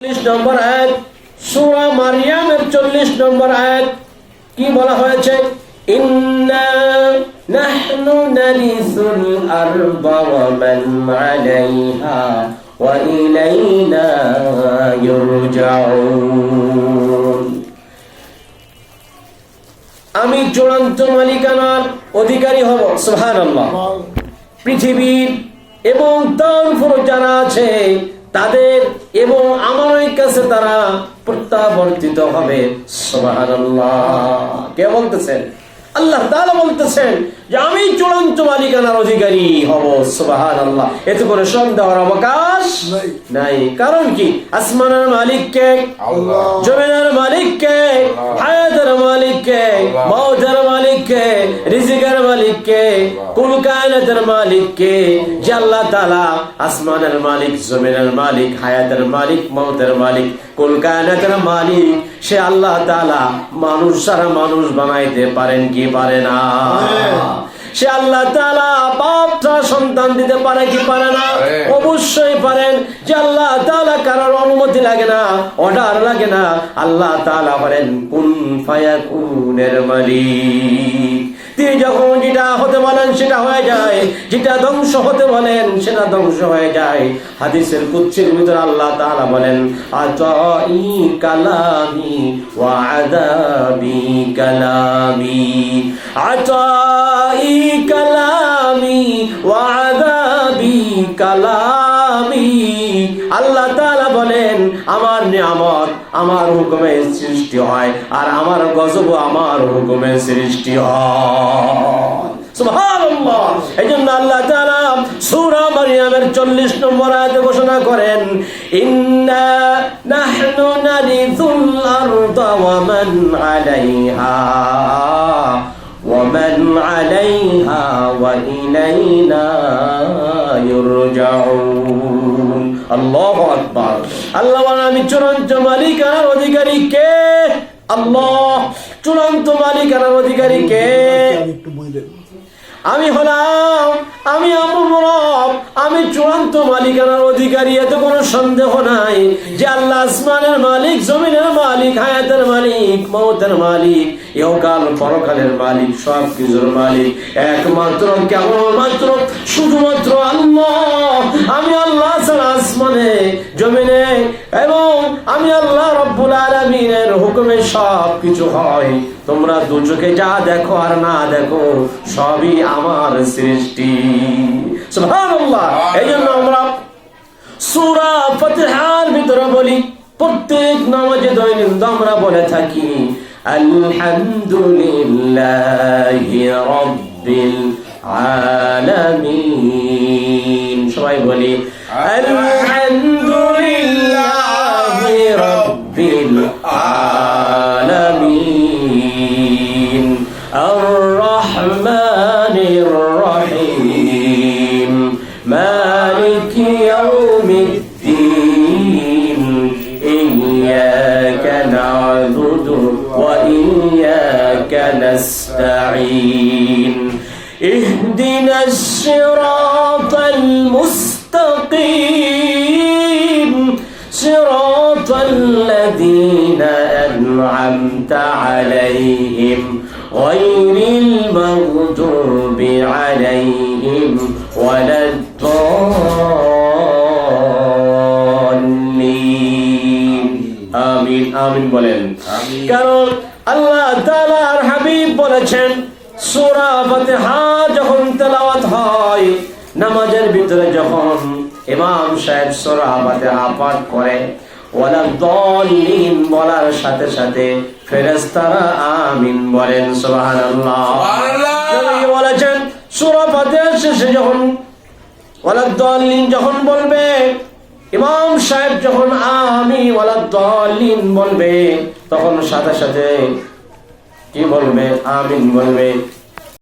40 নম্বর আয়াত সূরা মারইয়ামের 40 নম্বর আয়াত কি বলা হয়েছে? ইন্না নাহনু নারিসুল আরদা ওয়া মান আলাইহা ওয়া ইলাইনা ইরজাউন। আমি চূড়ান্ত মালিকানার অধিকারী হব। সুবহানাল্লাহ। পৃথিবীর এবং তার উপর যারা আছে তাদের এবং আমার কাছে তারা প্রত্যাবর্তিত হবে। সুবহানাল্লাহ। কে বলতেছেন? আল্লাহ তাআলা বলতেছেন যে আমি চূড়ান্ত মালিকানার অধিকারী হব। সুবহানাল্লাহ। এতে করে সন্দেহের অবকাশ নাই। কারণ কি? আসমানের মালিক কে? আল্লাহ। জমিনের মালিক কে? হায়াতের মালিক কে? মওতের মালিক কে? রিজিকের মালিক কে? কুল কায়নাতের মালিক কে? যে আল্লাহ তাআলা আসমানের মালিক, জমিনের মালিক, হায়াতের মালিক, মওতের মালিক, কুল কায়নাতের মালিক, সে আল্লাহ তাআলা মানুষ সারা মানুষ বানাইতে পারেন কি পারে না? সে আল্লাহ তাআলা বাপটা সন্তান দিতে পারে কি পারে না? অবশ্যই পারেন। যে আল্লাহ তাআলা কারোর অনুমতি লাগে না, অর্ডার লাগে না। আল্লাহ তাআলা বলেন কুন ফায়াকুনের মালিক। তিনি যখন যেটা হতে বলেন সেটা হয়ে যায়, যেটা ধ্বংস হতে বলেন সেটা ধ্বংস হয়ে যায়। হাদিসের কুদসির ভিতরে আল্লাহ তাআলা বলেন আতাই কালামি ওয়া আযাবি কালামি, আতাই কালামি ওয়া আযাবি কালামি। আল্লাহ তাআলা বলেন আমার নিয়ামত আমার হুকুমে সৃষ্টি হয়, আর আমার গজব আমার হুকুমে সৃষ্টি হয়। সুবহানাল্লাহ। এইজন্য আল্লাহ তাআলা সূরা মারইয়ামের 40 নম্বর আয়াতে ঘোষণা করেন ইন্না নাহনু নারিসুল আরদা ওয়া মান আলাইহা ওয়া মান আলাইহা ওয়া ইলাইনা ইরজাউন। আল্লাহু আকবার। আল্লাহ বলেন আমি চূড়ান্ত মালিকানার অধিকারী কে? আল্লাহ। চূড়ান্ত মালিকানার অধিকারী কে? আমি হলাম, আমি রব, আমি চূড়ান্ত মালিকানার অধিকারী। এতে কোনো সন্দেহ নাই যে আল্লাহ আসমানের মালিক, জমিনের মালিক, হায়াতের মালিক, মওতের মালিক, ইহকাল পরকালের মালিক, সব কিছুর মালিক একমাত্র কেবলমাত্র শুধুমাত্র আল্লাহ। আমি আল্লাহ ছাড়া আসমানে, জমিনে এবং আমি আল্লাহ রব্বুল আলামিনের হুকুমে সব কিছু হয়। তোমরা দুচোখে যা দেখো আর না দেখো সবই আমার সৃষ্টি। সুবহানাল্লাহ। এইজন্য আমরা সূরা ফাতিহার ভিতরে বলি, প্রত্যেক নামাজে দৈনিক আমরা বলে থাকি আলহামদুলিল্লাহি রাব্বিল আলামিন। সবাই বলি আলহামদুলিল্লাহি রাব্বিল আলামিন আর-রাহমানির রহিম মালিকি ইয়াউমিদ্দিন ইয়্যাকা না'বুদু ওয়া ইয়্যাকা নাস্তাঈন ইহদিনাস সিরাতাল মুস্তাকিম সিরাতাল লাযীনা আন'আমতা আলাইহিম গায়রিল মাগদুবি আলাইহিম ওয়ালাদ-দাল্লিন। আমিন। আমিন বলেন। কারণ আল্লাহ তাআলার হাবিব বলেছেন সূরা ফাতিহা যখন তেলাওয়াত হয়, নামাজের ভিতরে যখন ইমাম সাহেব সূরা ফাতিহা পাঠ করে, ওয়ালাদ-দাল্লিন বলার সাথে সাথে ফেরেশতারা আমিন বলেন। সুবহানাল্লাহ। নবী বলেছেন সূরা ফাতিহার শেষে যখন ওয়ালাদ-দাল্লিন যখন বলবে, ইমাম সাহেব যখন আমিন ওয়ালাদ-দাল্লিন বলবে, তখন সাথে সাথে কি বলবে? আমিন বলবে।